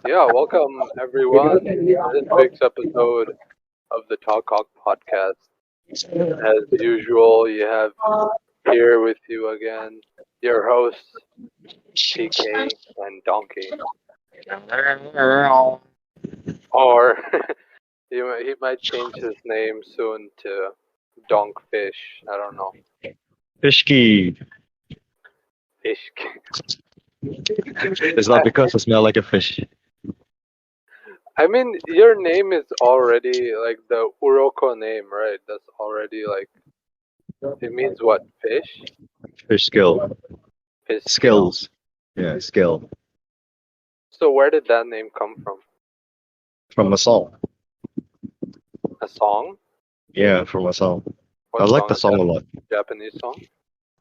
Yeah, welcome everyone to this week's episode of the Talk Hawk podcast. As usual, you have here with you again your hosts PK and Donkey, or he might change his name soon to Donkfish. I don't know. Fishki. Fish. It's not because I smell like a fish. I mean, your name is already like the Uroko name, right? That's already like it means what? Fish? Fish skill. Fish skill. Skills. Yeah, skill. So where did that name come from? From a song. A song? Yeah, from a song. I What like song? the song a lot. Japanese song?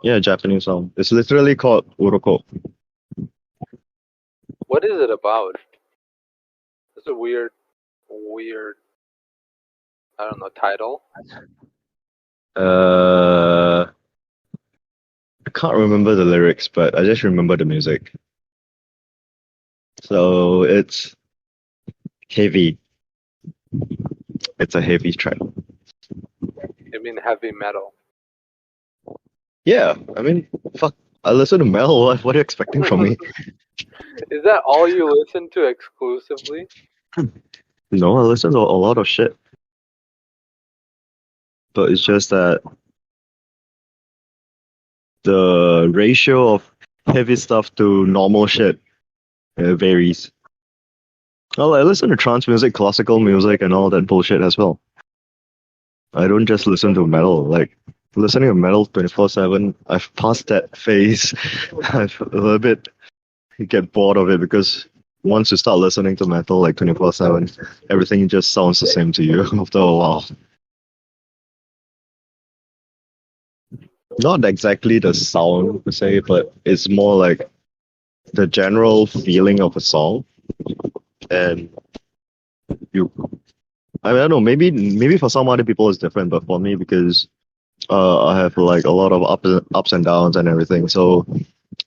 Yeah, Japanese song. It's literally called Uroko. What is it about? It's a weird, I don't know, title. Uh, I can't remember the lyrics, but I just remember the music. So it's heavy. It's a heavy track. I mean heavy metal. Yeah, I mean, fuck. I listen to metal. What are you expecting from me? Is that all you listen to exclusively? No, I listen to a lot of shit. But it's just that the ratio of heavy stuff to normal shit varies. Well, I listen to trance music, classical music, and all that bullshit as well. I don't just listen to metal. Like, listening to metal 24/7, I've passed that phase. I've a little bit get bored of it because once you start listening to metal like 24/7, everything just sounds the same to you after a while. Not exactly the sound per se, but it's more like the general feeling of a song. And you, I don't know, maybe for some other people it's different, but for me, because I have like a lot of ups and downs and everything, so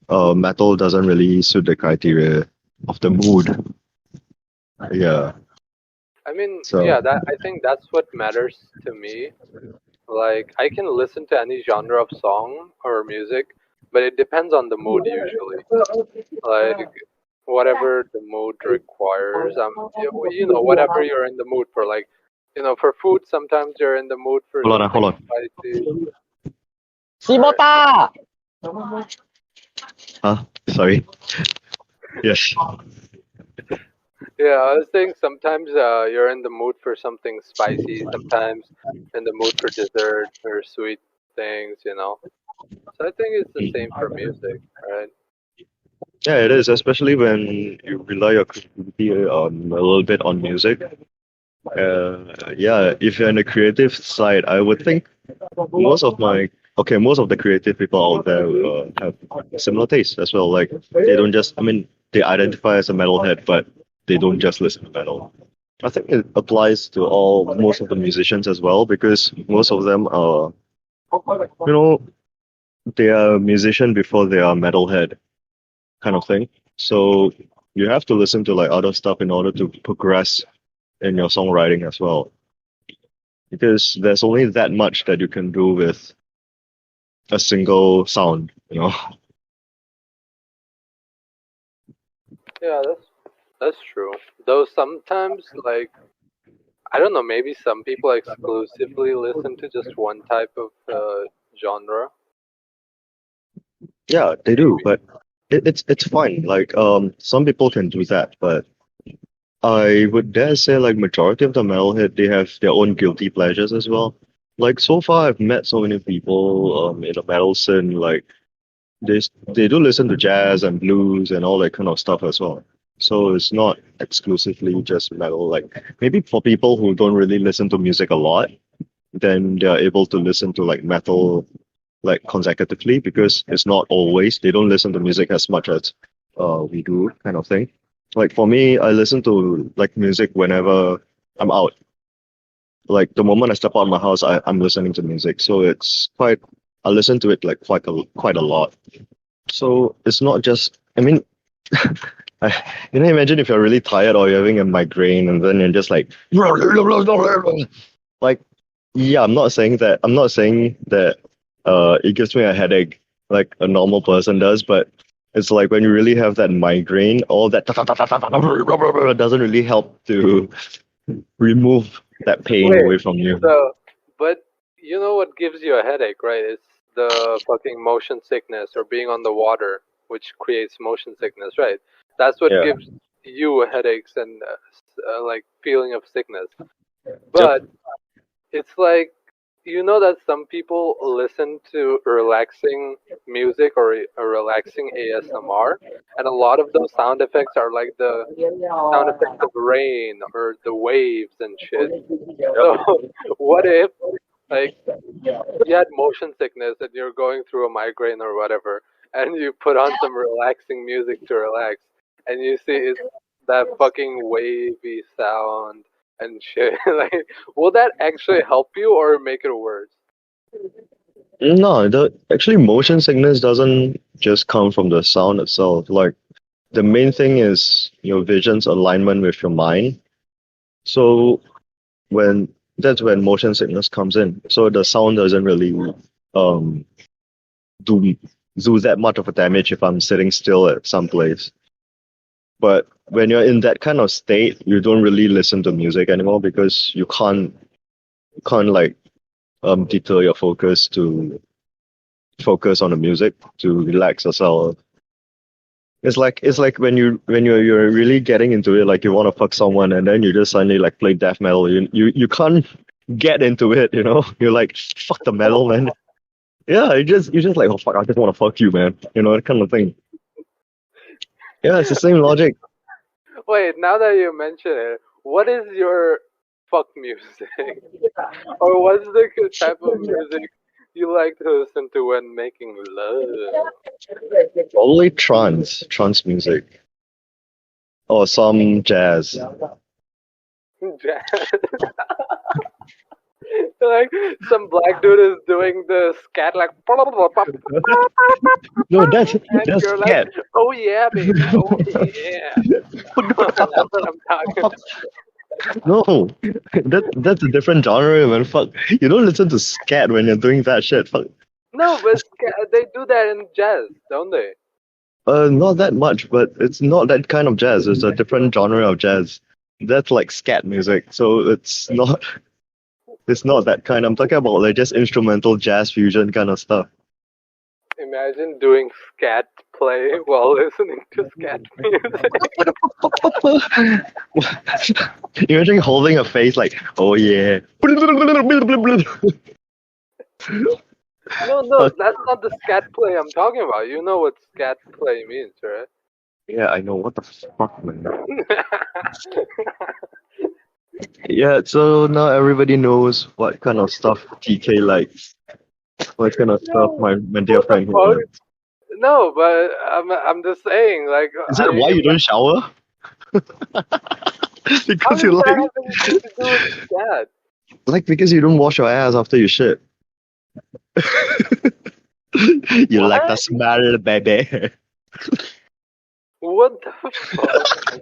metal doesn't really suit the criteria of the mood. Yeah. I mean, So yeah, that I think that's what matters to me. Like I can listen to any genre of song or music, but it depends on the mood usually. Like whatever the mood requires. Whatever you're in the mood for. Like, for food, sometimes you're in the mood for hold something on. spicy. Right. 西波大 Huh? Sorry. Yes. Yeah, I was saying sometimes you're in the mood for something spicy. Sometimes in the mood for dessert or sweet things. So I think it's the same for music, right? Yeah, it is, especially when you rely your creativity on a little bit on music. Yeah, if you're in the creative side, I would think most of my most of the creative people out there have similar tastes as well. Like they don't just, I mean, they identify as a metalhead, but they don't just listen to metal. I think it applies to most of the musicians as well because most of them are, you know, they are a musician before they are metalhead kind of thing. So you have to listen to like other stuff in order to progress in your songwriting as well. Because there's only that much that you can do with a single sound. Yeah, that's true. Though sometimes, like, I don't know, maybe some people exclusively listen to just one type of genre. Yeah, they do, but it's fine. Like some people can do that, but I would dare say like majority of the metalhead they have their own guilty pleasures as well. Like so far I've met so many people in the metal scene, like they do listen to jazz and blues and all that kind of stuff as well. So it's not exclusively just metal. Like maybe for people who don't really listen to music a lot, then they're able to listen to like metal like consecutively because it's not always they don't listen to music as much as we do kind of thing. Like for me, I listen to like music whenever I'm out. Like the moment I step out of my house, I'm listening to music. So it's quite I listen to it like quite a lot. So it's not just I mean Imagine if you're really tired or you're having a migraine and then you're just like, yeah, I'm not saying that it gives me a headache like a normal person does, but it's like when you really have that migraine, all that doesn't really help to remove that pain Wait, away from you. but you know what gives you a headache, right? It's the fucking motion sickness or being on the water, which creates motion sickness, right? That's what Yeah. gives you headaches and like feeling of sickness. Yep. But it's like that some people listen to relaxing music or a relaxing ASMR, and a lot of those sound effects are like the sound effects of rain or the waves and shit. So what if like you had motion sickness and you're going through a migraine or whatever, and you put on some relaxing music to relax, and you see it's that fucking wavy sound and shit. Like, will that actually help you or make it worse? No, the actually motion sickness doesn't just come from the sound itself. Like the main thing is your vision's alignment with your mind. So when that's when motion sickness comes in. So the sound doesn't really um do do that much of a damage if I'm sitting still at some place. But when you're in that kind of state, you don't really listen to music anymore because you can't like deter your focus to focus on the music to relax yourself. It's like when you're really getting into it, like you want to fuck someone, and then you just suddenly like play death metal. You can't get into it. You're like fuck the metal, man. Yeah, you just like oh fuck, I just want to fuck you, man. That kind of thing. Yeah, it's the same logic. Wait, now that you mention it, what is your fuck music? Or what's the type of music you like to listen to when making love? Probably trance music or some jazz. Jazz. Like some black dude is doing the scat like No, that's and that's you're like, scat. oh yeah, baby, oh yeah. That's what I'm talking about. No, that's a different genre, man. Fuck, you don't listen to scat when you're doing that shit. Fuck. No, but they do that in jazz, don't they? Not that much, but it's not that kind of jazz. It's a different genre of jazz. That's like scat music, so it's not that kind. I'm talking about like just instrumental jazz fusion kind of stuff. Imagine doing scat play while listening to scat music. Imagine holding a face like, oh yeah. No, no, Fuck. that's not the scat play I'm talking about. You know what scat play means, right? Yeah, I know. What the fuck, man? Yeah, so now everybody knows what kind of stuff TK likes. What kind of stuff No, my dear what the friend here fuck? likes. No, but I'm just saying, like, Is that why you don't shower? how Because does you that like, have anything to do with scat? because you don't wash your ass after you shit. You like the What? smell, baby. What the fuck?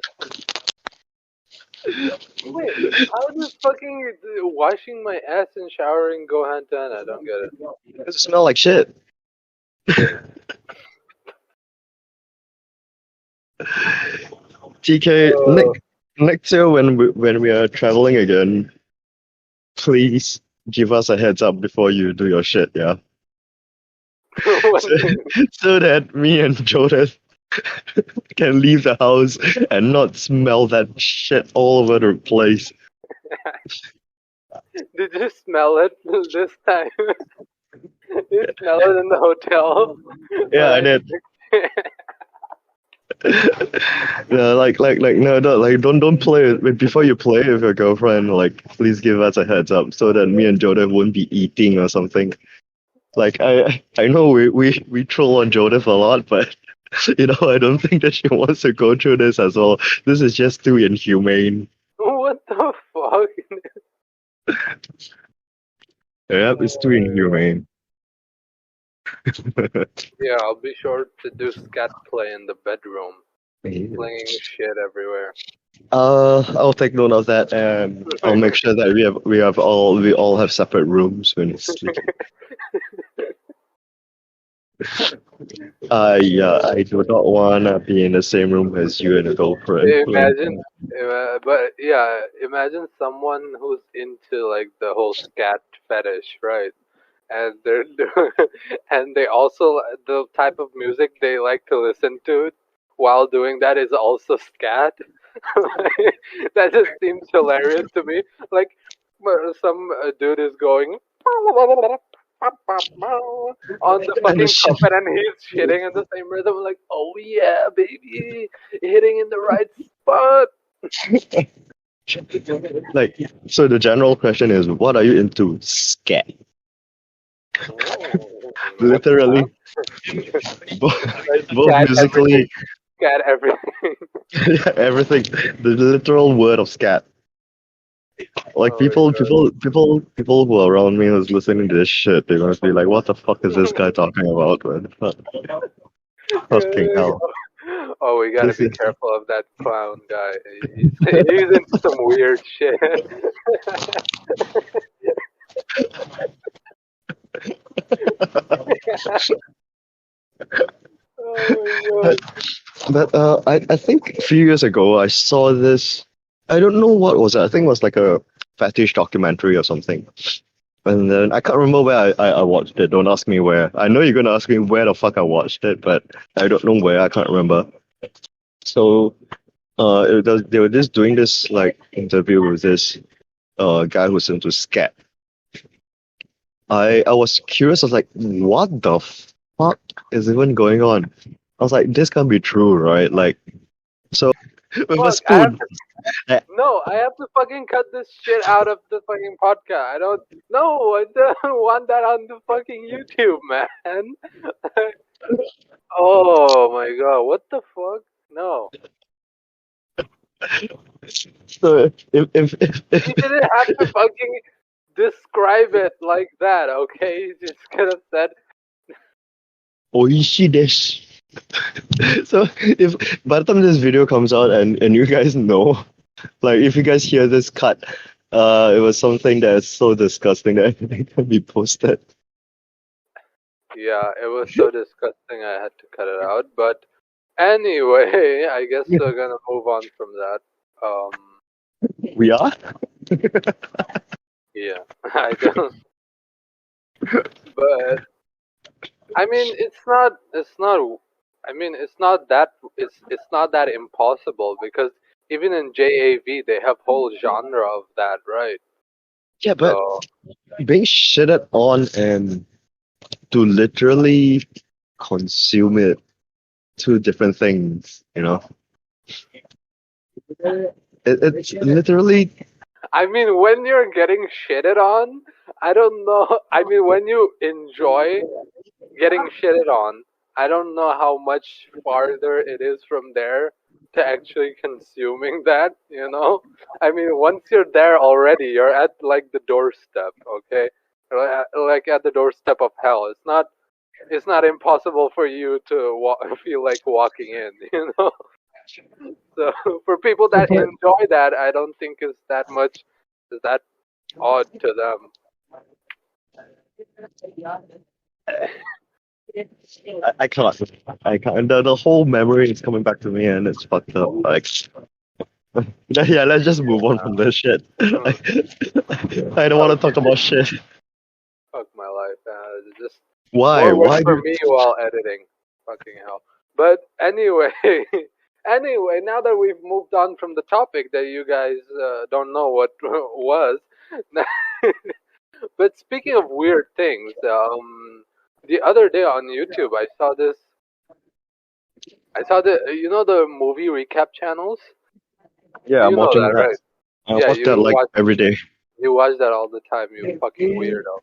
Wait, how does fucking washing my ass and showering go hand in hand? I don't get it. Because it smell like shit. TK, Uh, next year when we are traveling again, please give us a heads up before you do your shit, yeah. what So, do you mean? so that me and Jordan can leave the house and not smell that shit all over the place. Did you smell it this time? You smell it in the hotel? Yeah, I Like, did. Yeah, like no, no, like don't play it before you play with your girlfriend. Like, please give us a heads up so that me and Jordan won't be eating or something. Like I know we troll on Joseph a lot, but I don't think that she wants to go through this as well. This is just too inhumane. what the fuck? Yep, it's too inhumane. Yeah, I'll be sure to do scat play in the bedroom. slinging shit everywhere. I'll take note of that, and I'll make sure that we all have separate rooms when it's sleeping. I do not wanna be in the same room as you and a girlfriend. Imagine, but yeah, imagine someone who's into like the whole scat fetish, right? And they're and they also the type of music they like to listen to while doing that is also scat. That just seems hilarious to me. Like some dude is going on the And the fucking shit, trumpet and he's shitting in the same rhythm. Like, oh yeah, baby, hitting in the right spot. like, so the general question is, what are you into? Scat. Oh, what Literally, both, like both scat everything, musically, scat everything. everything. The literal word of scat. Like Oh my people who are around me who's listening to this shit, they're gonna be like, "What the fuck is this guy talking about, man?" Fucking hell. god. Oh, we gotta This be is careful of that clown guy. He's into some weird shit. Oh my but I think a few years ago I saw this. I don't know what was it. I think it was like a fetish documentary or something. And then I can't remember where I watched it. Don't ask me where. I know you're gonna ask me where the fuck I watched it, but I don't know where. I can't remember. So they were just doing this like interview with this guy who's into scat. I was curious. I was like, what the fuck is even going on? I was like, this can't be true, right? Like, so with a fuck! I have spoon. to I, no. I have to fucking cut this shit out of the fucking podcast. I don't. No, I don't want that on the fucking YouTube, man. Oh my god! What the fuck? No. so He didn't have to fucking describe it like that, okay? He just could have said, oishi desu. So if by the time this video comes out and you guys know, like if you guys hear this cut, it was something that is so disgusting that it can be posted. yeah, it was so disgusting I had to cut it out. But anyway, I guess we're gonna move on from that. We are? Yeah, I don't. But I mean, it's not that impossible because even in JAV they have whole genre of that, right? Yeah, but So being shitted on and to literally consume it, two different things, you know? It's literally, I mean, when you're getting shitted on, I don't know. I mean, when you enjoy getting shitted on, I don't know how much farther it is from there to actually consuming that, you know? I mean, once you're there already, you're at like the doorstep, okay? Like at the doorstep of hell. It's not impossible for you to feel like walking in, you know? So for people that but enjoy that, I don't think is that odd to them. I can't. I can't. The whole memory is coming back to me and it's fucked up. Like, yeah, let's just move on from this shit. Hmm. I don't want to talk about shit. Fuck my life. Just Why? more work Why for do me while editing. Fucking hell. But anyway, anyway, now that we've moved on from the topic that you guys don't know what was, but speaking of weird things, the other day on YouTube I saw you know the movie recap channels. Yeah, I'm You know watching that, that. right? I Yeah, watch that like every day. you watch that all the time. You fucking weirdo.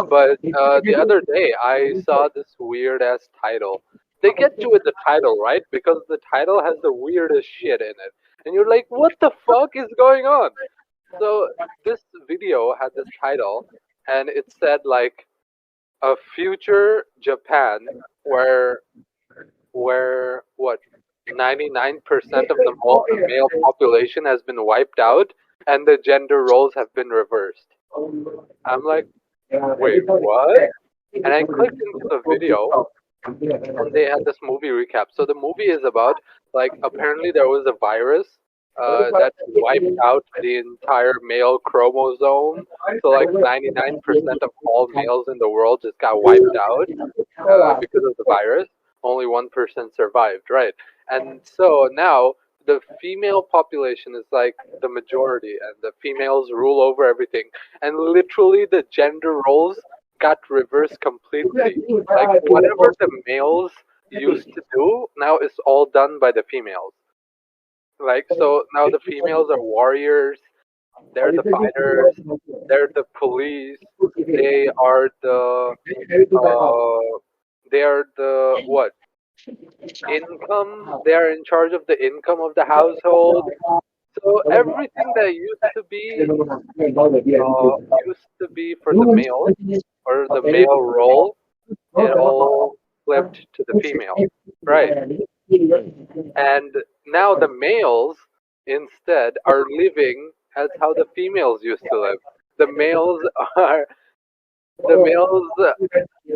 But the other day, I saw this weird ass title. They get you with the title, right? Because the title has the weirdest shit in it. And you're like, what the fuck is going on? So this video had this title, and it said, like, a future Japan where, what? 99% of the male population has been wiped out and the gender roles have been reversed. I'm like, wait, what? And I clicked into the video and they had this movie recap. So the movie is about like apparently there was a virus that wiped out the entire male chromosome. So like 99% of all males in the world just got wiped out because of the virus. Only 1% survived, right? And so now the female population is like the majority, and the females rule over everything. And literally, the gender roles got reversed completely. Like whatever the males used to do, now it's all done by the females. Like so now the females are warriors, they're the fighters, they're the police, they are the uh they are the what? Income. They are in charge of the income of the household. So everything that used to be for the male or the male role, it all flipped to the female, right? And now the males instead are living as how the females used to live. The males are the males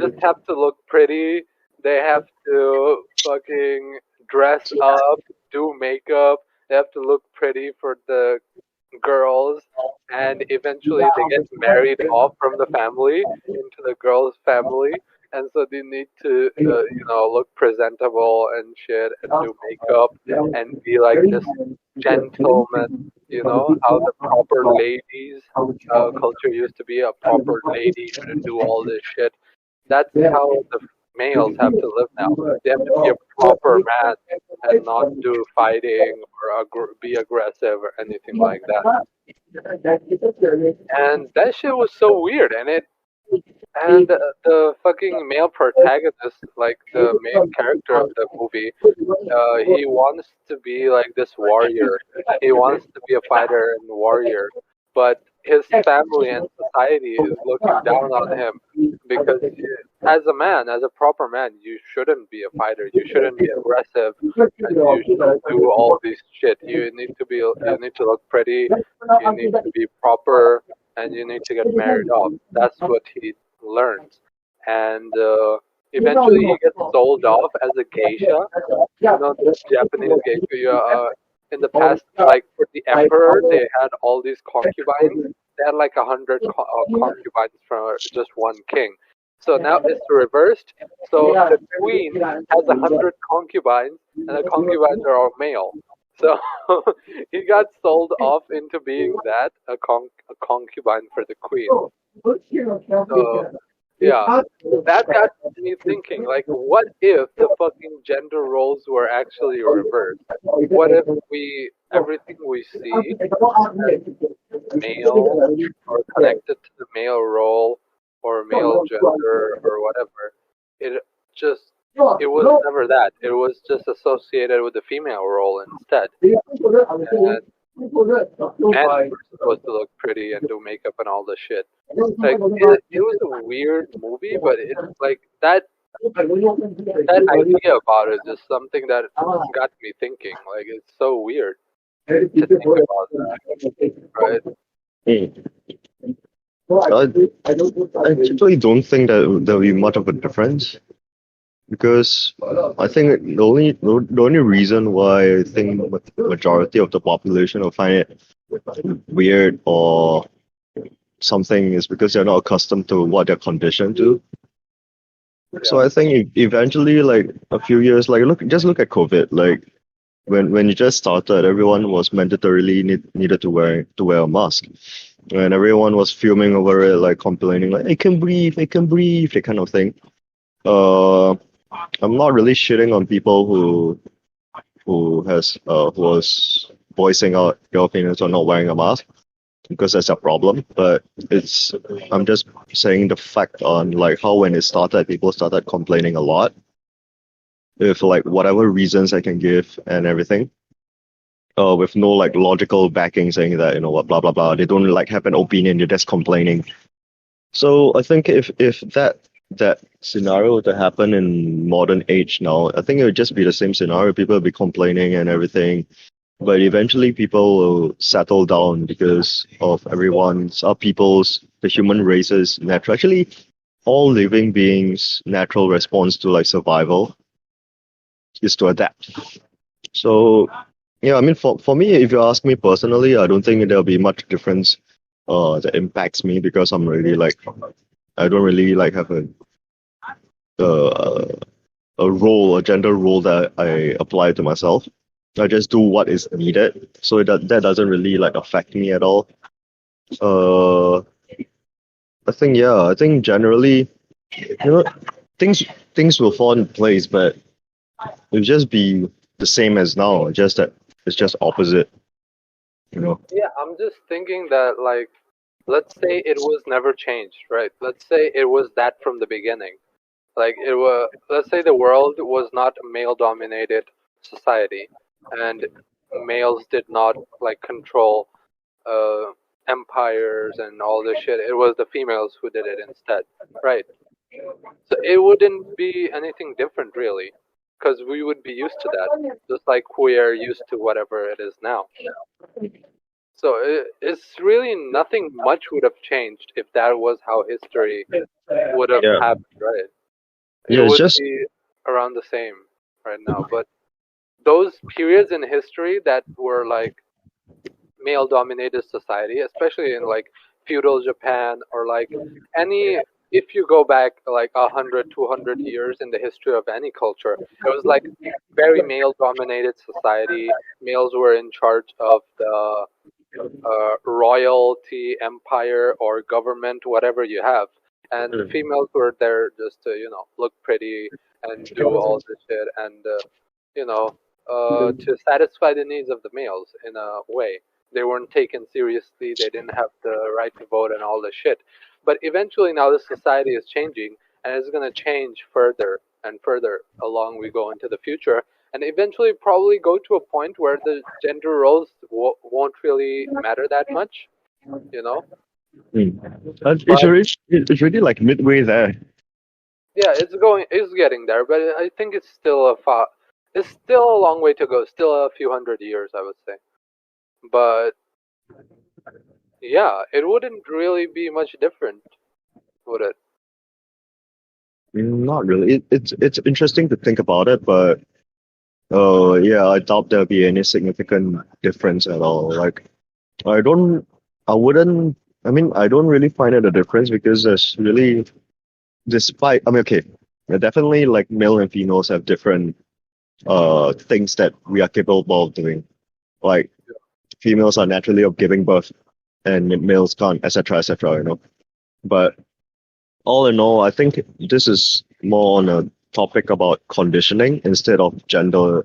just have to look pretty. They have to fucking dress up, do makeup. They have to look pretty for the girls, and eventually they get married off from the family into the girl's family, and so they need to look presentable and shit and do makeup and be like this gentleman. You know how the proper ladies culture used to be. A proper lady should do all this shit. That's how the males have to live now. They have to be a proper man and not do fighting or be aggressive or anything like that. And that shit was so weird. And the fucking male protagonist, like the main character of the movie, he wants to be like this warrior. He wants to be a fighter and warrior, but his family and society is looking down on him because as a man, as a proper man, you shouldn't be a fighter. You shouldn't be aggressive. And you shouldn't do all this shit. You need to be. You need to look pretty. You need to be proper, and you need to get married off. That's what he learns, and eventually he gets sold off as a geisha. You know, this Japanese geisha. In the past, like for the emperor, they had all these concubines. They had like 100 concubines for just one king. So now it's reversed. So the queen has 100 concubines, and the concubines are all male. So he got sold off into being that a concubine for the queen. So yeah, that got me thinking. Like, what if the fucking gender roles were actually reversed? What if everything we see as male or connected to the male role or male gender or whatever, it just it was never that. It was just associated with the female role instead. And men were supposed to look pretty and do makeup and all the shit. Like it was a weird movie, but it's like that idea about it is something that got me thinking. Like it's so weird to think about that, right? Hmm. I actually don't think that there'll be much of a difference because I think the only reason why I think majority of the population will find it weird or something is because they're not accustomed to what they're conditioned to. So I think eventually, like a few years, like look at COVID. Like when it just started, everyone was mandatorily needed to wear a mask, and everyone was fuming over it, like complaining, like I can breathe, that kind of thing. Uh, I'm not really shitting on people who was voicing out their opinions on not wearing a mask because that's a problem. But I'm just saying the fact on like how when it started, people started complaining a lot with like whatever reasons I can give and everything. With no like logical backing saying that, you know what, blah blah blah. They don't like have an opinion, they're just complaining. So I think if that that scenario to happen in modern age now, I think it would just be the same scenario. People will be complaining and everything, but eventually people will settle down because of people's, the human race's natural, actually, all living beings' natural response to like survival is to adapt. So, yeah, I mean, for me, if you ask me personally, I don't think there'll be much difference that impacts me because I'm really like, I don't really like have uh, a role, a gender role that I apply to myself. I just do what is needed, so that doesn't really like affect me at all. Uh, I think yeah, I think generally, you know, things things will fall in place, but it'll just be the same as now, just that it's just opposite, you know. Yeah, I'm just thinking that, like, let's say it was never changed, right? Let's say it was that from the beginning. Like, it was, let's say the world was not a male dominated society, and males did not like control uh, empires and all this shit. It was the females who did it instead, right? So it wouldn't be anything different really, because we would be used to that, just like we are used to whatever it is now. So it's really nothing much would have changed if that was how history would have Yeah, happened, right? It yeah, it's would just be around the same right now. But those periods in history that were like male dominated society, especially in like feudal Japan or like any, if you go back like 100, 200 years in the history of any culture, it was like very male dominated society. Males were in charge of the royalty, empire, or government, whatever you have. And the mm, females were there just to, look pretty and do all this shit and, you know, to satisfy the needs of the males in a way. They weren't taken seriously. They didn't have the right to vote and all this shit. But eventually now the society is changing and it's going to change further and further along we go into the future and eventually probably go to a point where the gender roles won't really matter that much, you know. it's But it's really like midway there. yeah, it's getting there, but I think it's still a long way to go, still a few hundred years, I would say. But yeah, it wouldn't really be much different, would it? Not really. It's interesting to think about it, but yeah, I doubt there'll be any significant difference at all. Like, I don't, I wouldn't, I mean, I don't really find it a difference because there's really, despite, I mean, okay, definitely like male and females have different things that we are capable of doing. Like, females are naturally of giving birth and males can't, etc., etc., you know. But all in all, I think this is more on a topic about conditioning instead of gender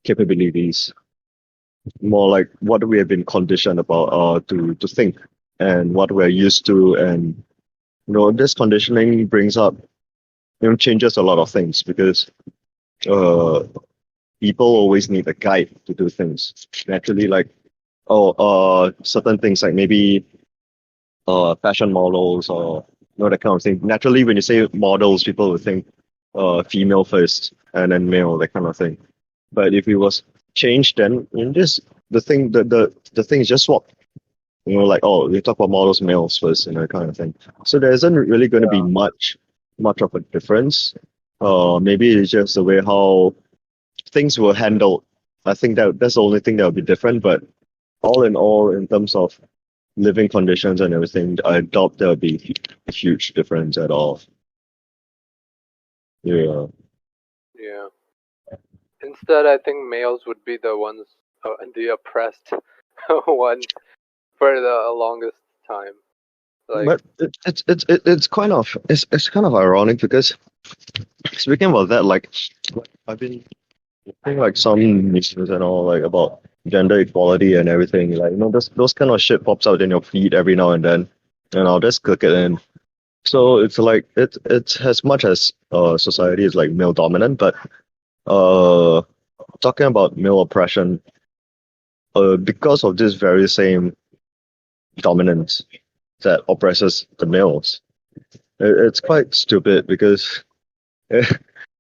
capabilities. More like what we have been conditioned about to think and what we're used to, and this conditioning brings up changes a lot of things because uh people always need a guide to do things naturally, like certain things like maybe fashion models or that kind of thing. Naturally, when you say models, people would think female first and then male, that kind of thing. But if it was changed, then just the thing is just swapped. Like, oh, we talk about models males first, kind of thing. So there isn't really going to be Yeah, much of a difference. Maybe it's just the way how things were handled. I think that's the only thing that will be different. But all in all, in terms of living conditions and everything, I doubt there'll be a huge difference at all. Yeah. yeah. Instead, I think males would be the ones, the oppressed ones for the longest time. Like, But it's kind of it's kind of ironic because speaking about that, like I've been seeing like some news and all like about gender equality and everything. Like those kind of shit pops out in your feed every now and then, and I'll just click it in. So it's like it's as much as society is like male dominant, but uh talking about male oppression, because of this very same dominance that oppresses the males. It's quite stupid because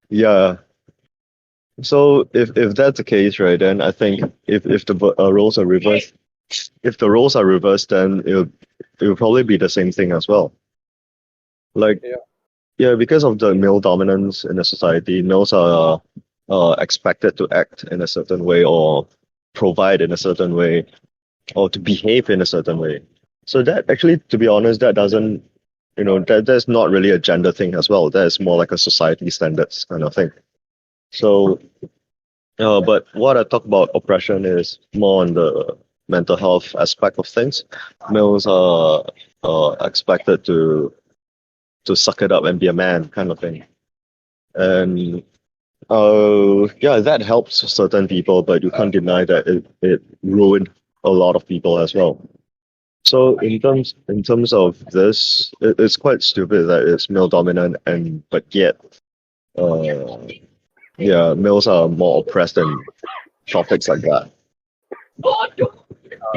yeah. So if that's the case, right, then I think if the roles are reversed, if the roles are reversed, then it'll probably be the same thing as well. Like Yeah, yeah, because of the male dominance in the society, males are expected to act in a certain way or provide in a certain way or to behave in a certain way. So that actually, to be honest, that doesn't, that's not really a gender thing as well. That is more like a society standards kind of thing. So, but what I talk about oppression is more on the mental health aspect of things. Males are expected to suck it up and be a man kind of thing. And yeah, that helps certain people, but you can't deny that it ruined a lot of people as well. So in terms of this, it's quite stupid that it's male dominant and but yet uh yeah, males are more oppressed in topics like that.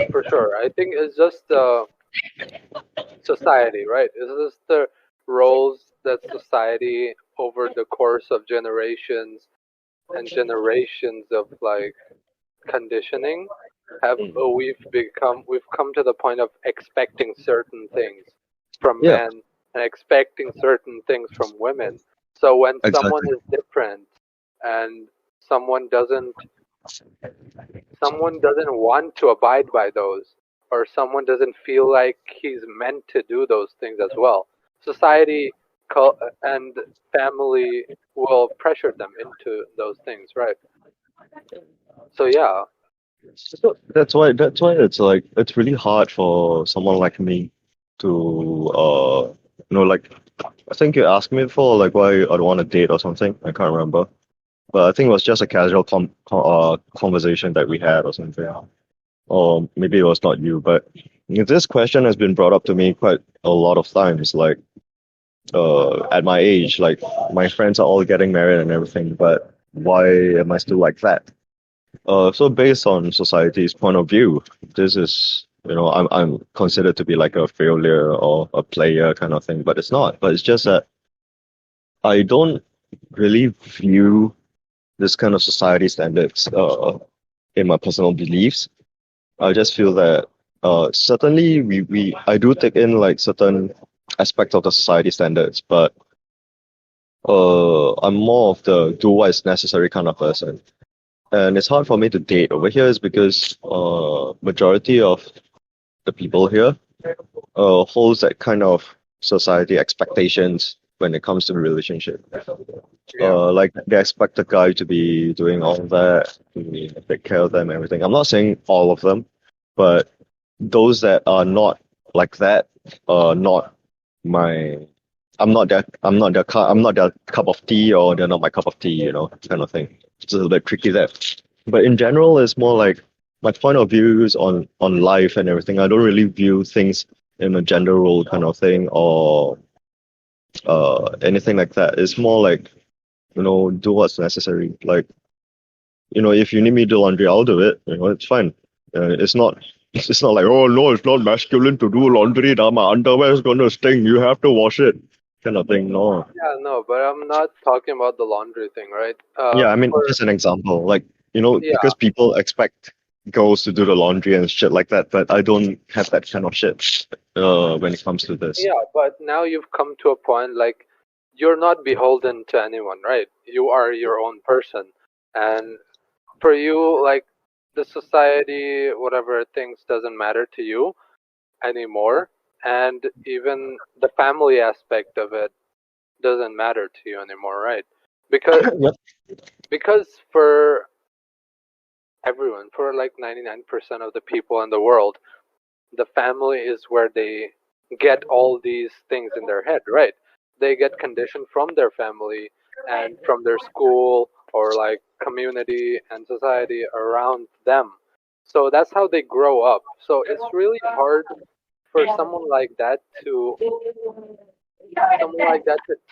for sure. I think it's just society, right? It's just the roles that society over the course of generations and generations of like conditioning have we've come to the point of expecting certain things from Yeah, men and expecting certain things from women. So when someone exactly. is different and someone doesn't someone doesn't want to abide by those, or someone doesn't feel like he's meant to do those things as well, society and family will pressure them into those things, right? So yeah. So that's why it's like it's really hard for someone like me to like I think you asked me before like why I don't want to date or something. I can't remember. But I think it was just a casual conversation that we had or something. Or maybe it was not you, but this question has been brought up to me quite a lot of times. Like, at my age, like my friends are all getting married and everything, but why am I still like that? So based on society's point of view, this is, I'm considered to be like a failure or a player kind of thing, but it's not. But it's just that I don't really view this kind of society standards in my personal beliefs. I just feel that certainly we I do take in like certain aspects of the society standards, but I'm more of the do what is necessary kind of person. And it's hard for me to date over here is because majority of the people here holds that kind of society expectations when it comes to relationship. Yeah. Like they expect the guy to be doing all that, to take care of them, everything. I'm not saying all of them, but those that are not like that are not my. I'm not their cup of tea, or they're not my cup of tea, kind of thing. It's a little bit tricky there. But in general, it's more like my point of views on life and everything. I don't really view things in a gender role kind of thing or anything like that. It's more like do what's necessary. Like, if you need me to do laundry, I'll do it. It's fine. It's not like, oh no, it's not masculine to do laundry. Now my underwear is gonna stink. You have to wash it, kind of thing. No. Yeah, no, but I'm not talking about the laundry thing, right? Yeah, I mean, For just an example. Like, yeah, because people expect girls to do the laundry and shit like that, but I don't have that kind of shit when it comes to this. yeah, but now you've come to a point like you're not beholden to anyone, right? You are your own person, and for you, like the society, whatever things doesn't matter to you anymore, and even the family aspect of it doesn't matter to you anymore, right? Because Yep. because for everyone, for like 99% of the people in the world, the family is where they get all these things in their head, right? They get conditioned from their family and from their school or like community and society around them. So that's how they grow up. So it's really hard for someone like that to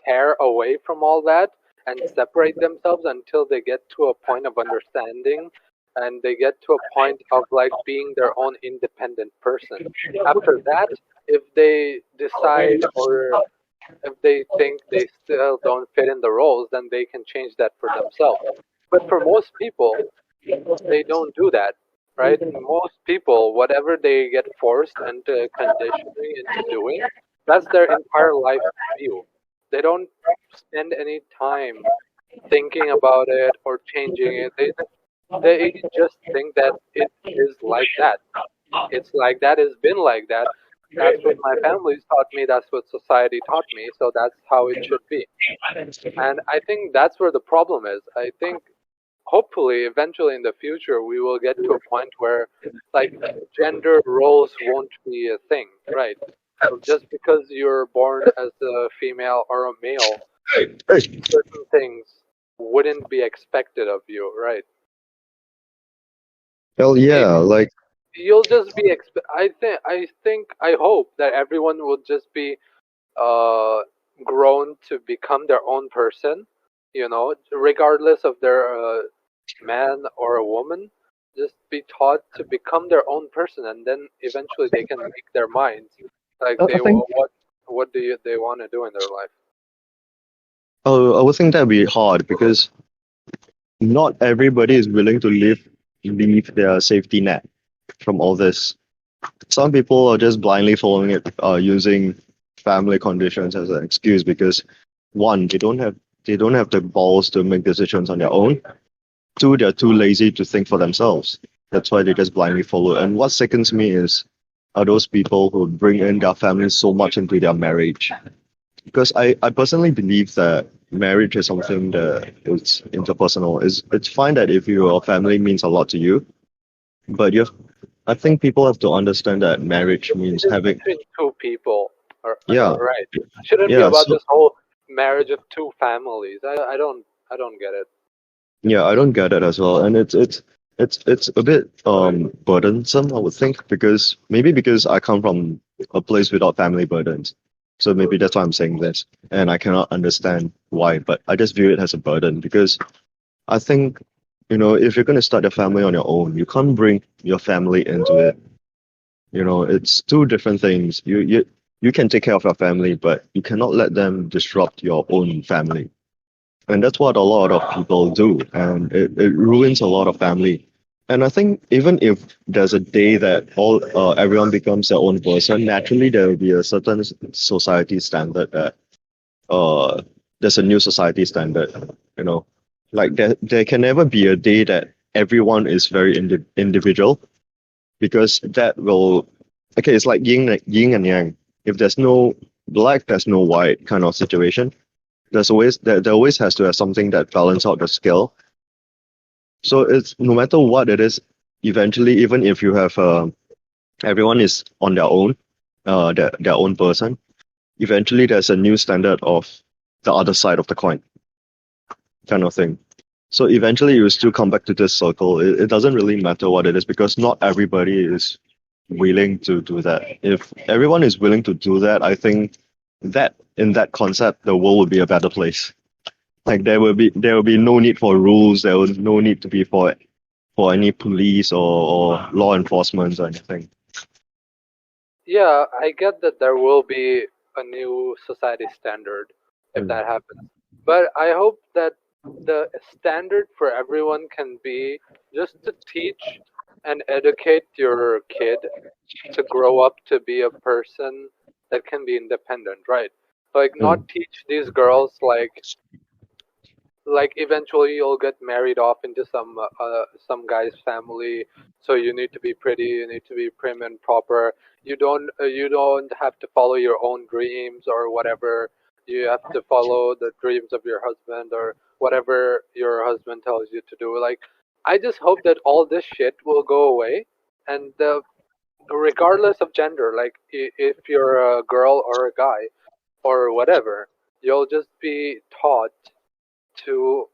tear away from all that and separate themselves until they get to a point of understanding and they get to a point of like being their own independent person. After that, if they decide or If they think they still don't fit in the roles, then they can change that for themselves. But for most people, they don't do that, right? Most people, whatever they get forced into conditioning into doing, that's their entire life view. They don't spend any time thinking about it or changing it. They just think that it is like that. It's like that. It's been like that. That's what my family's taught me. That's what society taught me. So that's how it should be. And I think that's where the problem is. I think hopefully eventually in the future we will get to a point where like gender roles won't be a thing, right? So just because you're born as a female or a male, certain things wouldn't be expected of you, right? Well, yeah, Maybe like you'll just be I hope that everyone will just be uh grown to become their own person, regardless of their man or a woman, just be taught to become their own person, and then eventually they can make their minds like I think what do they want to do in their life. I would think that'd be hard because not everybody is willing to leave their safety net from all this. Some people are just blindly following it, using family conditions as an excuse because one, they don't have the balls to make decisions on their own. Two, they're too lazy to think for themselves. That's why they just blindly follow. And what sickens me is are those people who bring in their families so much into their marriage. Because I personally believe that marriage is something that is interpersonal. It's fine that if your family means a lot to you, but I think people have to understand that marriage It means is having, between two people, yeah, right? Shouldn't be yeah, about so this whole marriage of two families. I don't get it. yeah, I don't get it as well, and it's a bit burdensome, I would think, because maybe because I come from a place without family burdens, so maybe that's why I'm saying this, and I cannot understand why, but I just view it as a burden because I think, if you're going to start a family on your own, you can't bring your family into it. It's two different things. You can take care of your family, but you cannot let them disrupt your own family. And that's what a lot of people do, and it ruins a lot of family. And I think even if there's a day that everyone becomes their own person, naturally there will be a certain society standard that uh there's a new society standard, you know. Like there can never be a day that everyone is very individual because that will okay, it's like yin and yang. If there's no black, there's no white kind of situation. There always has to have something that balance out the scale. So it's no matter what it is, eventually, even if you have everyone is on their own, their own person, eventually there's a new standard of the other side of the coin, kind of thing. So eventually you still come back to this circle. It doesn't really matter what it is because not everybody is willing to do that. If everyone is willing to do that, I think that in that concept, the world would be a better place. Like there will be no need for rules. There will no need to be for any police or law enforcement or anything. Yeah, I get that there will be a new society standard if Mm. that happens. But I hope that the standard for everyone can be just to teach and educate your kid to grow up to be a person that can be independent, right? Like Mm. not teach these girls like eventually you'll get married off into some guy's family, so you need to be pretty, you need to be prim and proper. You don't have to follow your own dreams or whatever. You have to follow the dreams of your husband or whatever your husband tells you to do. Like, I just hope that all this shit will go away, and regardless of gender, like if you're a girl or a guy or whatever, you'll just be taught to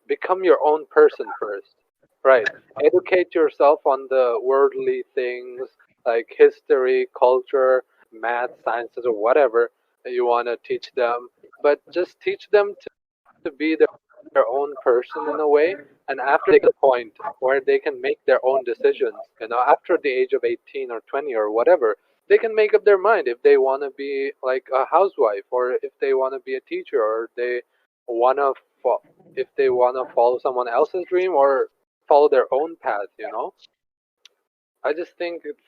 become your own person first. Right. Educate yourself on the worldly things like history, culture, math, sciences, or whatever that you want to teach them. But just teach them to be their own person in a way. And after they get a point where they can make their own decisions, after the age of 18 or 20 or whatever, they can make up their mind if they want to be like a housewife, or if they want to be a teacher, or they want to if they want to follow someone else's dream or follow their own path, you know. I just think it's,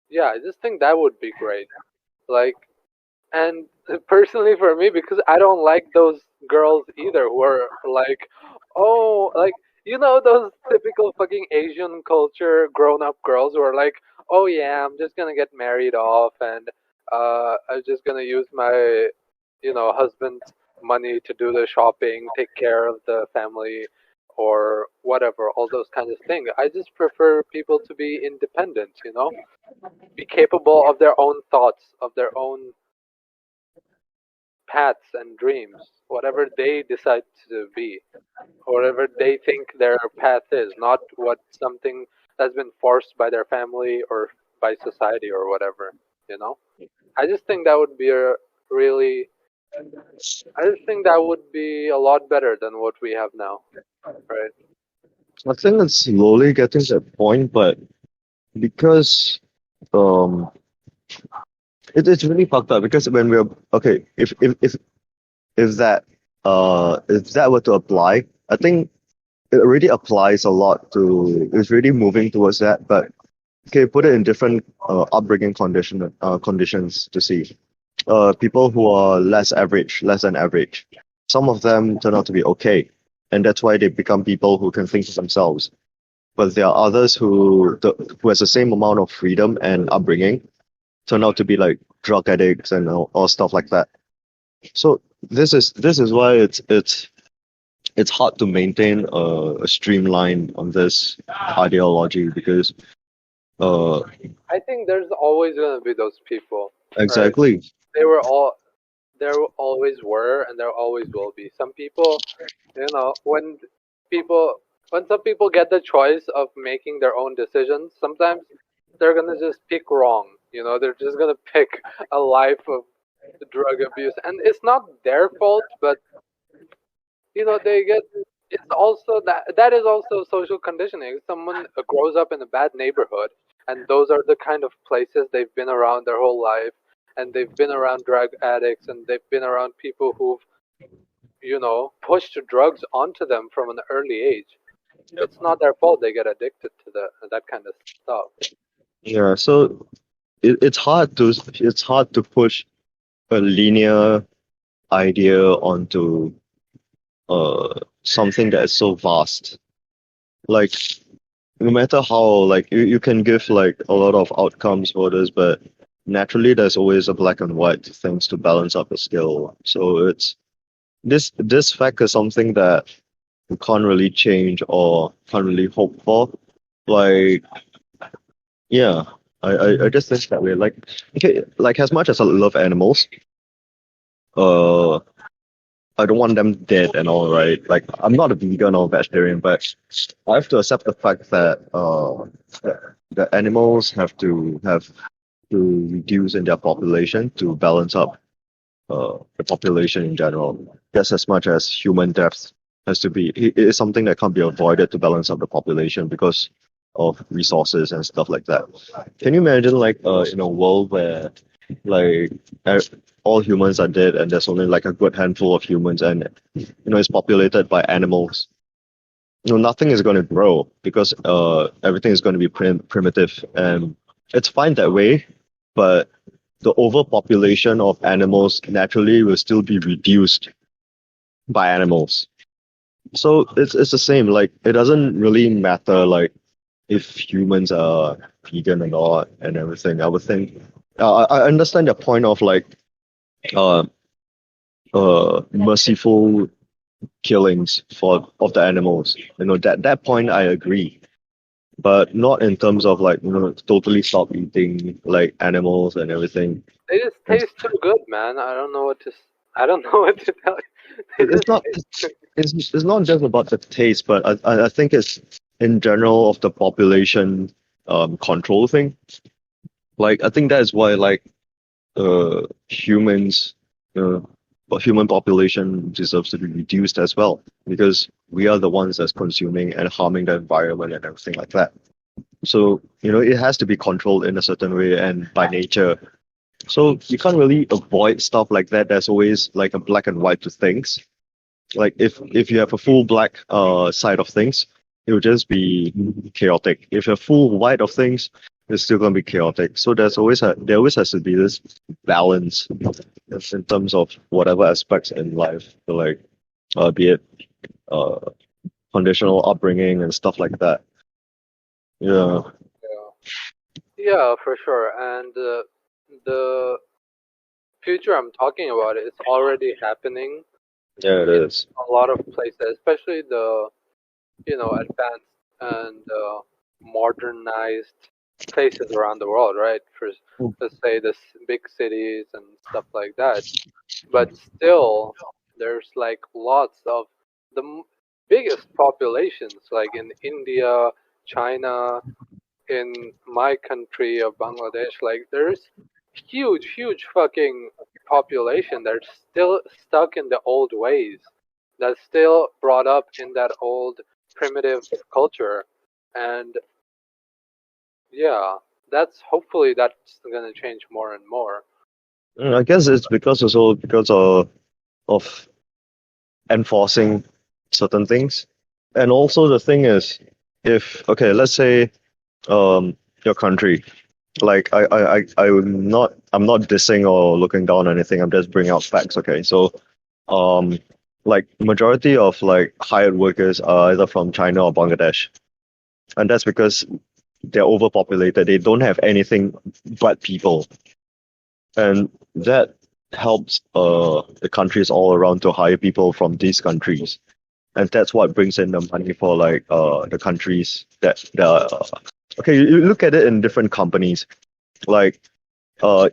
yeah, I just think that would be great. Like, and personally for me, because I don't like those girls either who are like, oh, like, you know, those typical fucking Asian culture grown up girls who are like, oh yeah, I'm just gonna get married off, and I'm just gonna use my, you know, husband's money to do the shopping, take care of the family, or whatever, all those kinds of things. I just prefer people to be independent, you know, be capable of their own thoughts, of their own paths and dreams, whatever they decide to be, whatever they think their path is, not what something that's been forced by their family or by society or whatever, you know? I just think that would be a really, I just think that would be a lot better than what we have now, right? I think it's slowly getting to that point, but because um, it's really fucked up because when we're okay, if that were to apply, I think it already applies a lot to. It's really moving towards that, but okay, put it in different upbringing conditions to see. People who are less than average. Some of them turn out to be okay, and that's why they become people who can think for themselves. But there are others who has the same amount of freedom and upbringing turn out to be like drug addicts and all stuff like that. So this is why it's hard to maintain a streamline on this ideology because uh I think there's always going to be those people, right? exactly. They were all, there always were, and there always will be. Some people, you know, people, when some people get the choice of making their own decisions, sometimes they're gonna just pick wrong. You know, they're just gonna pick a life of drug abuse, and it's not their fault, but you know, they get. It's also that is also social conditioning. If someone grows up in a bad neighborhood, and those are the kind of places they've been around their whole life, and they've been around drug addicts, and they've been around people who've, you know, pushed drugs onto them from an early age. It's not their fault they get addicted to that kind of stuff. Yeah, so it's hard to push a linear idea onto something that is so vast. Like no matter how like you can give like a lot of outcomes for this, but naturally there's always a black and white things to balance up a scale. So it's this fact is something that you can't really change or can't really hope for. Like yeah, I just think that way. Like okay, like as much as I love animals, uh I don't want them dead and all, right? Like I'm not a vegan or vegetarian, but I have to accept the fact that the animals have to reduce in their population to balance up the population in general. Just as much as human death has to be, it is something that can't be avoided to balance up the population because of resources and stuff like that. Can you imagine like in a world where like all humans are dead and there's only like a good handful of humans and it's populated by animals? Nothing is going to grow because everything is going to be primitive and it's fine that way, but the overpopulation of animals naturally will still be reduced by animals. So it's the same. Like it doesn't really matter like if humans are vegan or not and everything. I would think I understand the point of like uh merciful killings for of the animals. That point I agree. But not in terms of like totally stop eating like animals and everything. They just taste too good, man. I don't know what to tell you. They It's just not taste too it's not just about the taste, but I think it's in general of the population control thing. Like I think that is why like humans but human population deserves to be reduced as well because we are the ones that's consuming and harming the environment and everything like that. So, it has to be controlled in a certain way and by nature. So you can't really avoid stuff like that. There's always like a black and white to things. Like if you have a full black side of things, it will just be chaotic. If you're full white of things, it's still gonna be chaotic. So there always has to be this balance in terms of whatever aspects in life. So like be it uh conditional upbringing and stuff like that. Yeah. Yeah, yeah, for sure. And the future I'm talking about is already happening Yeah, it in is. a lot of places, especially the advanced and modernized places around the world, right? For let's say the big cities and stuff like that. But still, there's like lots of the biggest populations, like in India, China, in my country of Bangladesh. Like there's huge fucking population that's still stuck in the old ways, that's still brought up in that old primitive culture. And yeah, that's hopefully that's gonna change more and more. I guess it's because of enforcing certain things. And also the thing is, if okay, let's say your country, like I'm not dissing or looking down on anything, I'm just bringing out facts, okay? So um like majority of like hired workers are either from China or Bangladesh. And that's because they're overpopulated. They don't have anything but people. And that helps the countries all around to hire people from these countries. And that's what brings in the money for like the countries that okay, you look at it in different companies like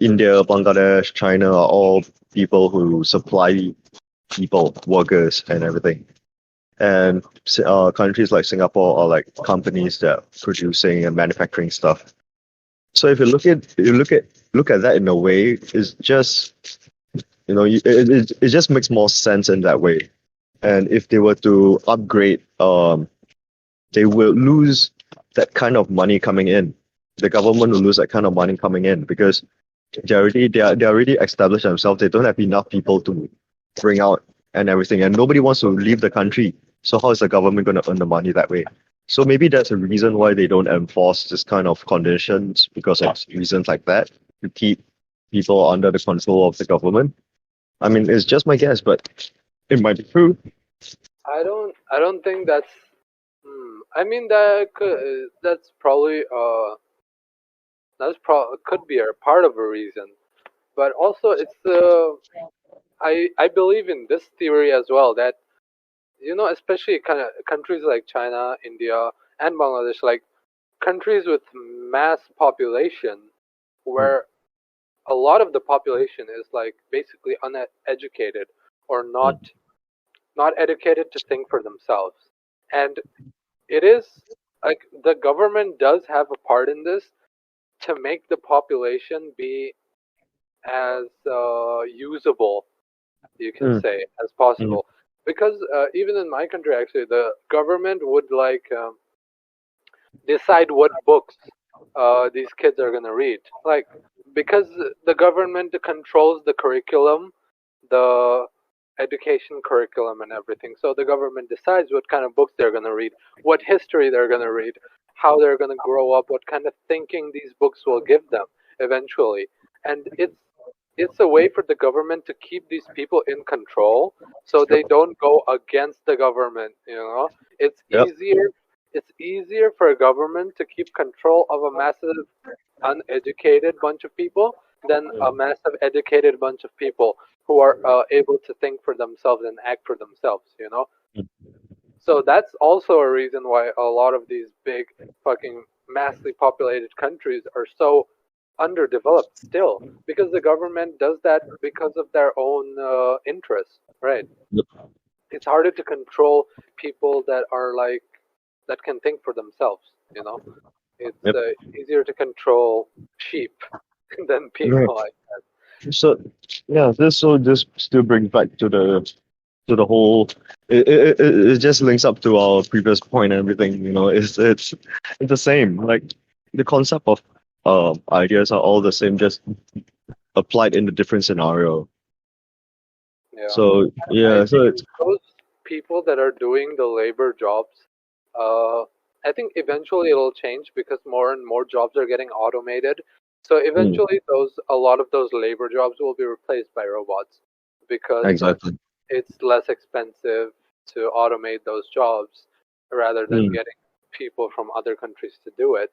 India, Bangladesh, China are all people who supply people, workers, and everything. And countries like Singapore are like companies that are producing and manufacturing stuff. So if you look at that in a way, it's just it just makes more sense in that way. And if they were to upgrade, they will lose that kind of money coming in. The government will lose that kind of money coming in because they already established themselves. They don't have enough people to bring out and everything, and nobody wants to leave the country. So how is the government going to earn the money that way? So maybe that's a reason why they don't enforce this kind of conditions because of reasons like that to keep people under the control of the government. I mean, it's just my guess, but it might be true. I don't think that's I mean that's probably could be a part of a reason, but also it's I believe in this theory as well, that especially kind of countries like China, India, and Bangladesh, like countries with mass population, Mm, where a lot of the population is like basically uneducated or not mm, not educated to think for themselves. And it is like the government does have a part in this to make the population be as usable, you can mm, say, as mm, possible. Because even in my country, actually, the government would like decide what books these kids are gonna read. Like because the government controls the curriculum, the education curriculum and everything. So the government decides what kind of books they're gonna read, what history they're gonna read, how they're gonna grow up, what kind of thinking these books will give them eventually. And it's a way for the government to keep these people in control so yep, they don't go against the government. It's yep, easier it's easier for a government to keep control of a massive uneducated bunch of people than a massive educated bunch of people who are able to think for themselves and act for themselves. So that's also a reason why a lot of these big fucking massively populated countries are so underdeveloped still, because the government does that because of their own interests, right? yep, It's harder to control people that are like that can think for themselves. It's yep. easier to control sheep than Right. people like that. So yeah, this still brings back to to the whole. It just links up to our previous point and everything. It's the same. Like the concept of ideas are all the same, just applied in a different scenario. Yeah. So I yeah, so think it's those people that are doing the labor jobs, uh, I think eventually it'll change because more and more jobs are getting automated. So mm, eventually, a lot of those labor jobs will be replaced by robots because exactly. it's less expensive to automate those jobs rather than Mm, getting people from other countries to do it.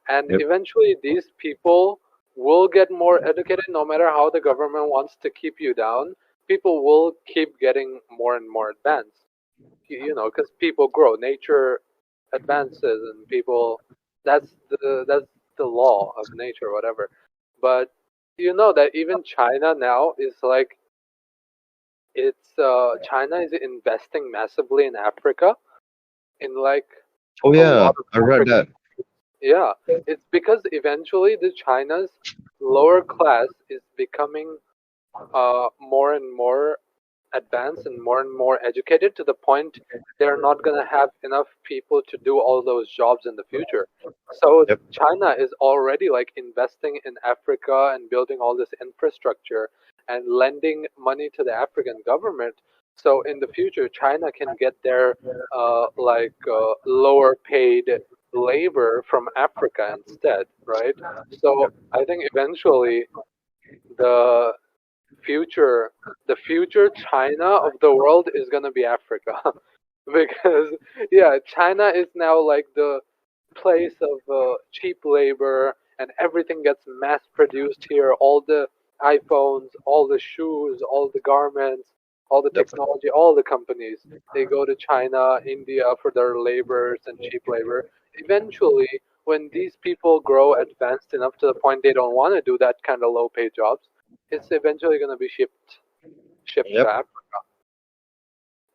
And yep, eventually, these people will get more educated no matter how the government wants to keep you down. People will keep getting more and more advanced, because people grow, nature advances, and people, that's the law of nature, whatever. But you know that even China now is like China is investing massively in Africa, in like oh a yeah, lot of I read African. that. Yeah, it's because eventually the China's lower class is becoming more and more advanced and more educated to the point they're not going to have enough people to do all those jobs in the future. So Yep, China is already like investing in Africa and building all this infrastructure and lending money to the African government. So in the future, China can get their lower paid labor from Africa instead, right? So I think eventually the future the future China of the world is gonna be Africa. Because yeah, China is now like the place of cheap labor, and everything gets mass produced here. All the iPhones, all the shoes, all the garments, all the yep, technology, all the companies, they go to China, India for their labors and cheap labor. Eventually, when these people grow advanced enough to the point they don't want to do that kind of low paid jobs, it's eventually going to be shipped to yep, Africa.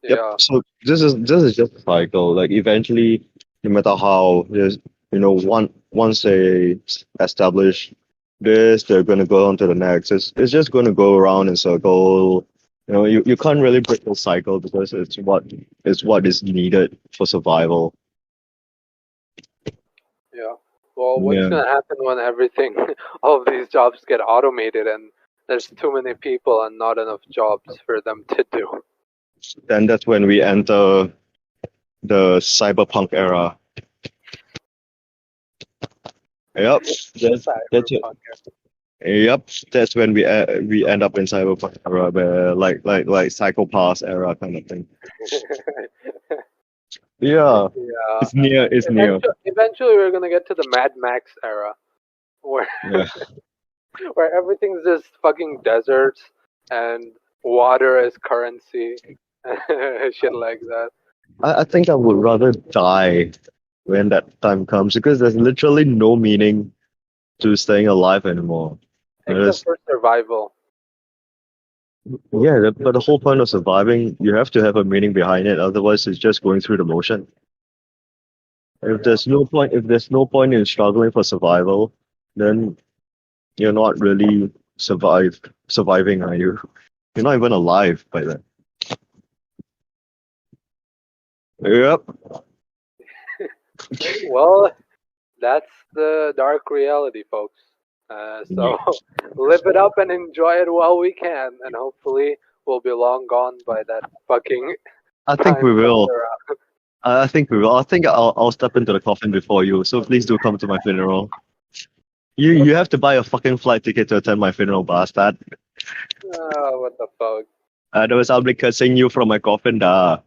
yep. Yeah, So this is just a cycle. Like eventually, no matter how there's once they establish this, they're gonna go on to the next. It's just gonna go around in circle. You can't really break the cycle because it's what is needed for survival. yeah. Well, what's Yeah. going to happen when everything, all of these jobs get automated and there's too many people and not enough jobs for them to do? Then that's when we enter the cyberpunk era. Yep. That's it. Cyberpunk. Yep. That's when we end up in cyberpunk era, where like psychopath era kind of thing. Yeah. Yeah. It's near. It's near. Eventually, we're going to get to the Mad Max era where Yeah. where everything's just fucking deserts and water is currency and shit like that. I think I would rather die when that time comes because there's literally no meaning to staying alive anymore. Except There's, for survival. yeah, but the whole point of surviving, you have to have a meaning behind it. Otherwise, it's just going through the motion. Yeah. If there's no point in struggling for survival, then you're not really surviving, are you? You're not even alive by then. Yep. Well, that's the dark reality, folks. So live it up and enjoy it while we can, and hopefully we'll be long gone by that fucking I think time we comes will. around. I think we will. I think I'll step into the coffin before you. So please do come to my funeral. You have to buy a fucking flight ticket to attend my funeral, bastard. Oh, what the fuck? Otherwise, I'll be cursing you from my coffin, da.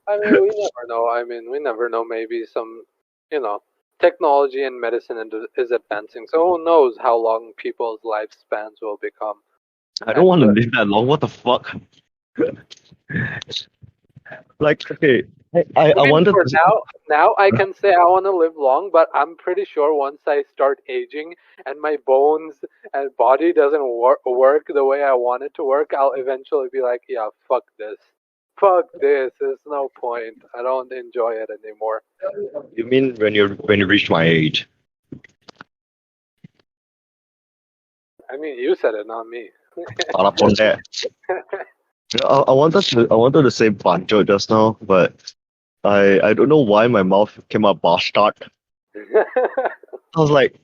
I mean, we never know. We never know. Maybe some, you know, technology and medicine is advancing. So who knows how long people's lifespans will become? I don't And want to live that long. What the fuck? Like, okay, I wanted for to. now I can say I want to live long, but I'm pretty sure once I start aging and my bones and body doesn't work the way I want it to work, I'll eventually be like, yeah, fuck this. Fuck this. There's no point. I don't enjoy it anymore. You mean when you reach my age? I mean, you said it, not me. Para ponte. I wanted to say banjo just now, but I don't know why my mouth came out bastard. I was like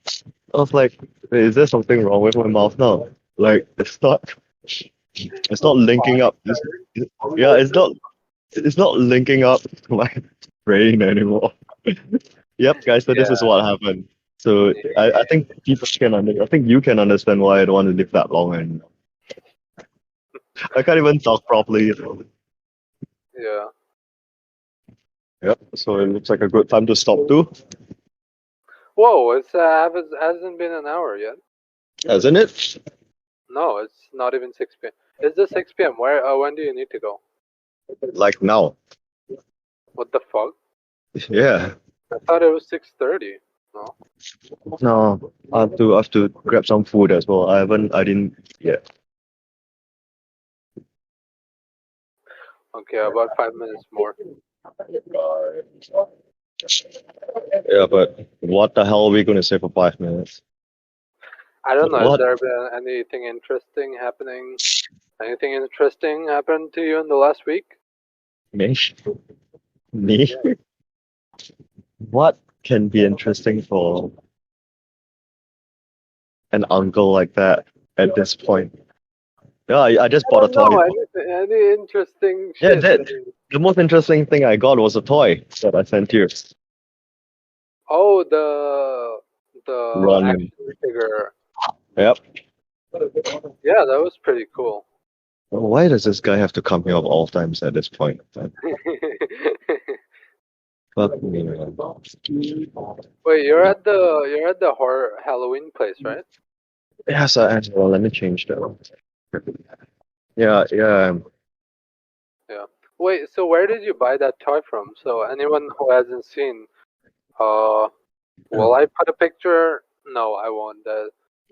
I was like, "Wait, is there something wrong with my mouth now? Like it's not linking up. Yeah, it's not linking up to my brain anymore. Yep, guys, so this is Yeah. what happened. So I think I think you can understand why I don't want to live that long, and I can't even talk properly. Yeah. Yep, so it looks like a good time to stop too, Whoa, hasn't been an hour yet. hasn't it? No, it's not even 6 p.m. It's just 6 p.m. Where? When do you need to go? Like now. What the fuck? Yeah. I thought it was 6:30. No. No, I have to grab some food as well. I didn't yet. Okay, about 5 minutes more. Yeah, but what the hell are we gonna say for 5 minutes? I don't know. Has What? there been anything interesting happening? Anything interesting happened to you in the last week? Me? Me? Yeah. What can be interesting for an uncle like that at this point? Yeah, I just I bought a don't know. toy. Any interesting Yeah, shit? that the most interesting thing I got was a toy that I sent you. Oh, the Running. action figure. Yep. Yeah, that was pretty cool. Why does this guy have to come here of all times at this point? Fuck me, man. Wait, you're at the horror Halloween place, right? Yeah, so Angela, let me change that. Yeah, yeah. Yeah. Wait, so where did you buy that toy from? So anyone who hasn't seen, uh, will I put a picture? No, I won't.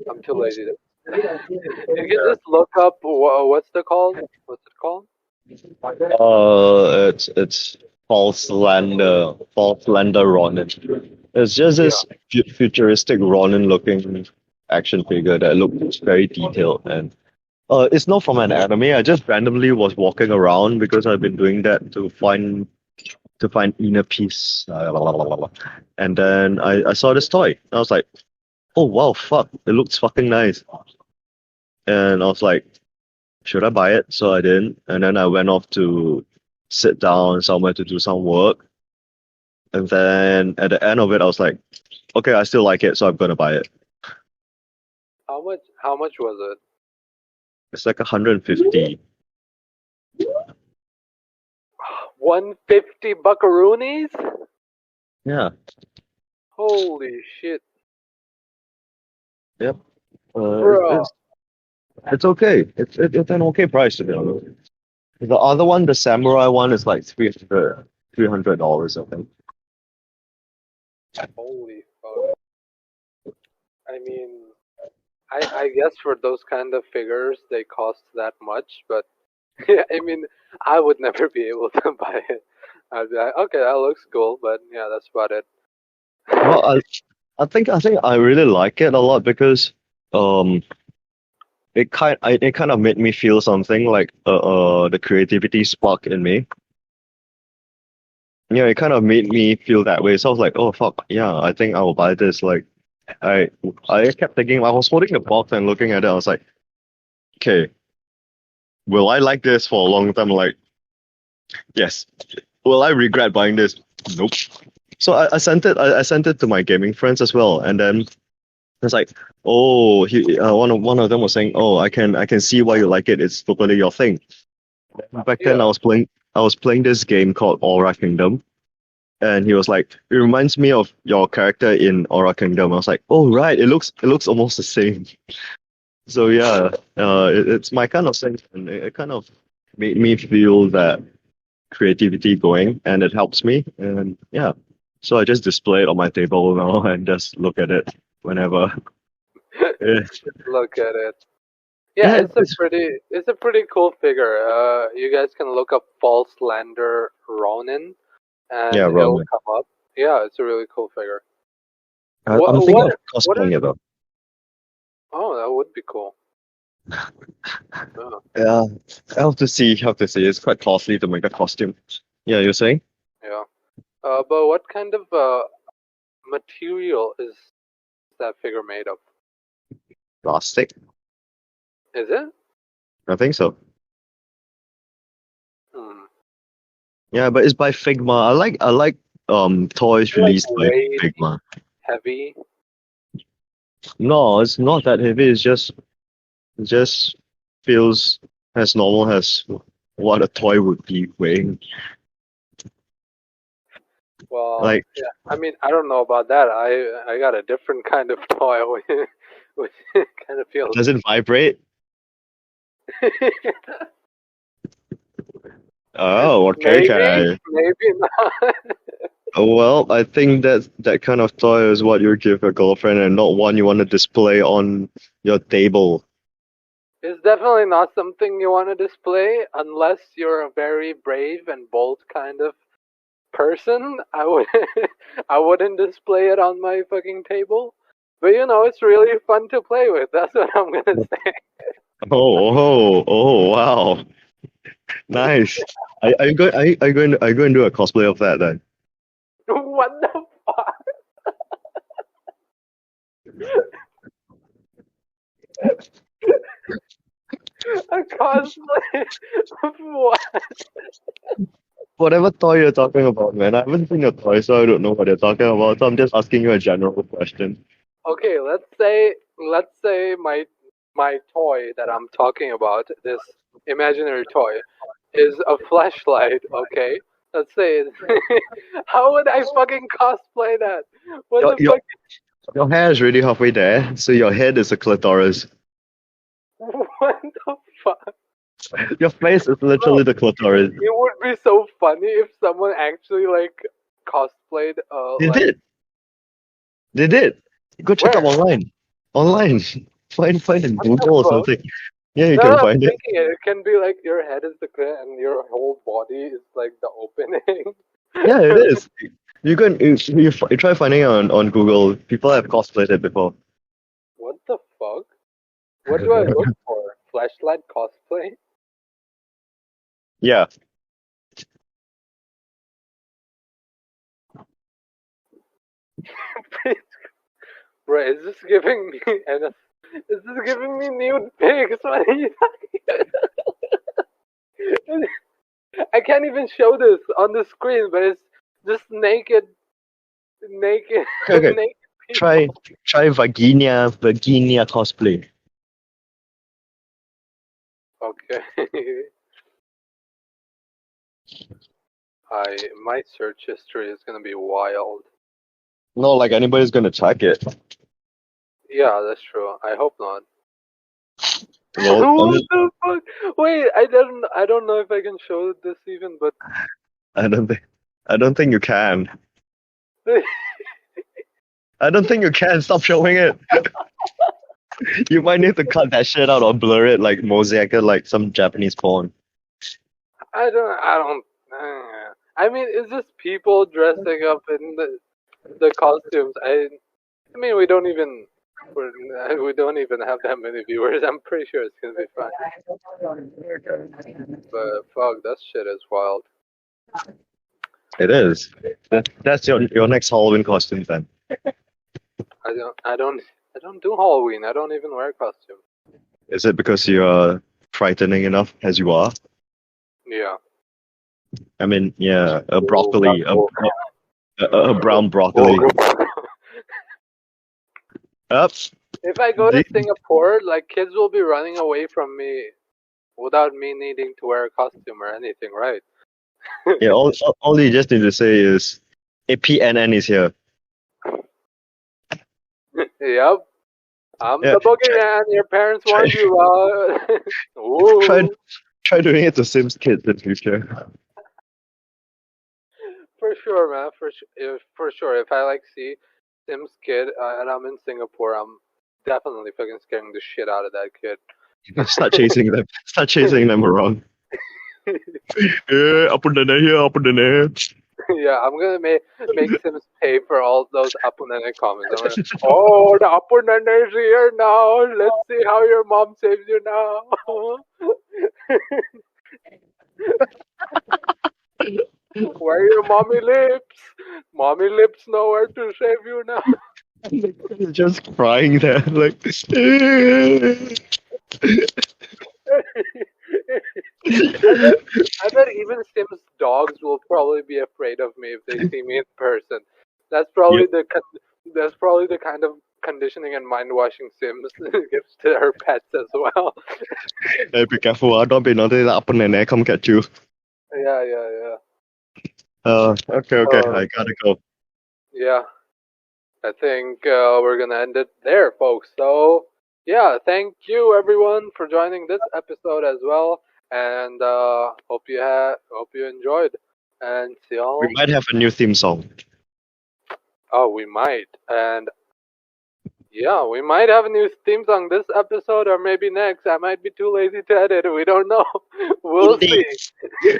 I'm too lazy. You can just look up what's the called? What's it called? It's false slender Ronin. It's just Yeah. this futuristic Ronin looking action figure that looks very detailed, and it's not from an anime. I just randomly was walking around because I've been doing that to find inner peace. And then I saw this toy. I was like, oh wow, fuck, it looks fucking nice. And I was like, should I buy it? So I didn't. And then I went off to sit down somewhere to do some work. And then at the end of it, I was like, okay, I still like it, so I'm gonna buy it. How much was it? It's like 150. 150 buckaroonies? Yeah. Holy shit, Yep. bro. It's okay. It's an okay price to be honest. The other one, the samurai one, is like $300, I think. Holy fuck. I mean, I guess for those kind of figures, they cost that much, but yeah, I mean, I would never be able to buy it. I'd be like, okay, that looks cool, but yeah, that's about it. Well, I think I really like it a lot because um it kind of made me feel something like the creativity spark in me. Yeah, it kind of made me feel that way. So I was like, oh fuck, yeah, I think I will buy this. Like I I kept thinking I was holding the box and looking at it, I was like, okay, will I like this for a long time? Like, yes. Will I regret buying this? Nope. So I sent it to my gaming friends as well, and then it's like, oh, one of them was saying, oh, I can see why you like it. It's totally your thing. Back then, Yeah. I was playing this game called Aura Kingdom, and he was like, it reminds me of your character in Aura Kingdom. I was like, oh right, it looks almost the same. So yeah, it's my kind of thing, and it kind of made me feel that creativity going, and it helps me. And yeah, so I just display it on my table now and just look at it whenever. It's, Look at it. Yeah, yeah, it's a pretty cool figure. You guys can look up False Lander Ronin, yeah, and it'll Roman. come up. Yeah, it's a really cool figure. I'm What thinking what of what are? cosplaying it though. Oh, that would be cool. Oh, Yeah, I have to see. Have to see. It's quite costly to make the costume. Yeah, you're saying yeah. But what kind of material is that figure made of? plastic? Is it? I think so. Hmm. Yeah, but it's by Figma. I like toys Like released by weighty, Figma. heavy. No, it's not that heavy. It just feels as normal as what a toy would be weighing. Well, Like, yeah. I mean, I don't know about that. I got a different kind of toy, which kind of feels. does it vibrate? Oh, okay, Maybe, okay. maybe not. Well, I think that kind of toy is what you give a girlfriend and not one you want to display on your table. It's definitely not something you want to display unless you're a very brave and bold kind of person. I would, I wouldn't display it on my fucking table. But it's really fun to play with. That's what I'm gonna say. Oh, wow. Nice. Are you going to do a cosplay of that then? What the fuck? A cosplay? What? Whatever toy you're talking about, man. I haven't seen your toy, so I don't know what you're talking about. So I'm just asking you a general question. Okay, let's say my toy that I'm talking about, this imaginary toy, is a flashlight. Okay, let's say how would I fucking cosplay that? What Your, the your, fuck? your hair is really halfway there, so your head is a clitoris. What the fuck? Your face is Bro, literally the clitoris. it would be so funny if someone actually like cosplayed They like did. They did. Go check up where? online. Online. Find in What the Google or fuck? something. Yeah, you No, can I'm find it. thinking it can be like your head is the clit and your whole body is like the opening. Yeah, it is. You try finding it on Google. People have cosplayed it before. What the fuck? What do I look for? Flashlight cosplay? Yeah. Bro, is this giving me is this giving me nude pics? What are you talking? I can't even show this on the screen, but it's just naked, Okay, okay. naked Try people. try Vagina cosplay. Okay. My search history is gonna be wild. No, like anybody's gonna check it. Yeah, that's true. I hope not. Well, What the fuck? Wait, I don't know if I can show this even, but I don't think I don't think you can. I don't think you can. Stop showing it. You might need to cut that shit out or blur it like mosaic it like some Japanese porn. I don't. I mean, it's just people dressing up in the costumes. I mean, we don't even have that many viewers. I'm pretty sure it's gonna be fine. But fuck, that shit is wild. It is. That's your next Halloween costume then. I don't do Halloween. I don't even wear a costume. Is it because you're frightening enough as you are? Yeah. I mean, yeah, a Oh, broccoli, a brown broccoli. Up. If I go to Singapore, like kids will be running away from me without me needing to wear a costume or anything, right? Yeah, all you just need to say is APNN is here. Yep. I'm Yeah, the boogeyman. Your parents try warned you about. try Ooh. try doing it to Sims kids in future. For sure, man. For sure. If I like see Sims kid and I'm in Singapore, I'm definitely fucking scaring the shit out of that kid. Start chasing them. Start chasing them around. Yeah, up on the net here, up on the net. Yeah, I'm gonna make Sims pay for all those Apunene comments. I'm gonna, oh, the Apunene is here now. Let's see how your mom saves you now. Where are your mommy lips? Mommy lips know where to save you now. Just crying there, like. I bet even Sims dogs will probably be afraid of me if they see me in person. That's probably Yep. that's probably the kind of conditioning and mind washing Sims gives to her pets as well. Hey, be careful, don't be naughty, the upper nene come get you. Yeah, yeah, yeah. Okay, I gotta go. Yeah. I think we're gonna end it there, folks. So yeah, thank you everyone for joining this episode as well, and hope you enjoyed, and see We y'all. might have a new theme song. Oh, we might, and yeah, we might have a new theme song this episode or maybe next. I might be too lazy to edit. We don't know. We'll Indeed. see.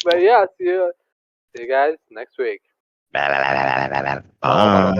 But yeah, see you guys next week. Bye.